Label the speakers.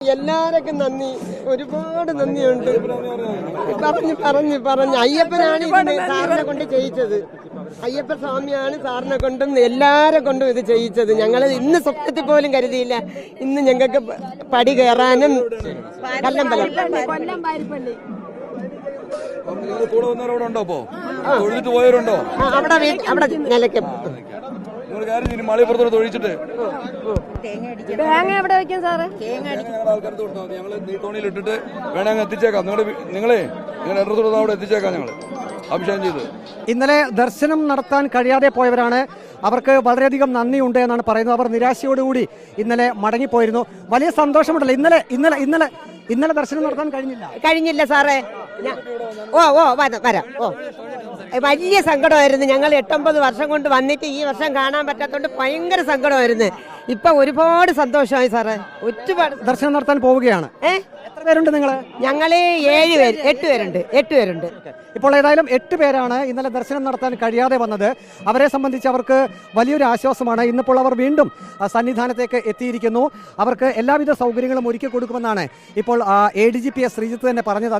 Speaker 1: എല്ലാവർക്കും നന്ദി, ഒരുപാട് നന്ദിയുണ്ട്. പറഞ്ഞു അയ്യപ്പനാണ് ഇതിനെ സാറിനെ കൊണ്ട് ചെയ്യിച്ചത്. അയ്യപ്പ സ്വാമിയാണ് സാറിനെ കൊണ്ടും എല്ലാരെ കൊണ്ടും ഇത് ചെയ്യിച്ചത്. ഞങ്ങൾ ഇന്ന് സ്വപ്നത്തിൽ പോലും കരുതിയില്ല ഇന്ന് ഞങ്ങൾക്ക് പടി കയറാനും. അവിടെ നിലയ്ക്ക്
Speaker 2: മാളിപ്പുറത്തോട് തൊഴിച്ചിട്ട്
Speaker 3: തേങ്ങ എവിടെ വെക്കും സാറ്?
Speaker 2: തോണിയിലിട്ടിട്ട് വേണമെങ്കിൽ എത്തിച്ചേക്കാം. നിങ്ങളെ അഡ്രസ് അവിടെ എത്തിച്ചേക്കാം. ഞങ്ങൾ അഭിഷേകം ചെയ്ത്
Speaker 4: ഇന്നലെ ദർശനം നടത്താൻ കഴിയാതെ പോയവരാണ്. അവർക്ക് വളരെയധികം നന്ദിയുണ്ട് എന്നാണ് പറയുന്നത്. അവർ നിരാശയോടുകൂടി ഇന്നലെ മടങ്ങിപ്പോയിരുന്നു. വലിയ സന്തോഷമുണ്ടല്ലോ. ഇന്നലെ ദർശനം നടത്താൻ
Speaker 1: കഴിഞ്ഞില്ല സാറേ. വരാം. വലിയ സങ്കടമായിരുന്നു. ഞങ്ങൾ 8-9 വർഷം കൊണ്ട് വന്നിട്ട് ഈ വർഷം കാണാൻ പറ്റാത്തോണ്ട് ഭയങ്കര സങ്കടമായിരുന്നു. ഇപ്പൊ ഒരുപാട് സന്തോഷമായി സാറേ. ഒരുപാട്
Speaker 4: ദർശനം നടത്താൻ പോവുകയാണ്. എത്ര പേരുണ്ട് നിങ്ങൾ?
Speaker 1: ഞങ്ങള് 8 പേരുണ്ട്.
Speaker 4: ഇപ്പോൾ ഏതായാലും 8 പേരാണ് ഇന്നലെ ദർശനം നടത്താൻ കഴിയാതെ വന്നത്. അവരെ സംബന്ധിച്ച് അവർക്ക് വലിയൊരു ആശ്വാസമാണ്. ഇന്നിപ്പോൾ അവർ വീണ്ടും സന്നിധാനത്തേക്ക് എത്തിയിരിക്കുന്നു. അവർക്ക് എല്ലാവിധ സൗകര്യങ്ങളും ഒരുക്കി കൊടുക്കുമെന്നാണ് ഇപ്പോൾ ADGP ശ്രീജിത്ത് തന്നെ പറഞ്ഞത്.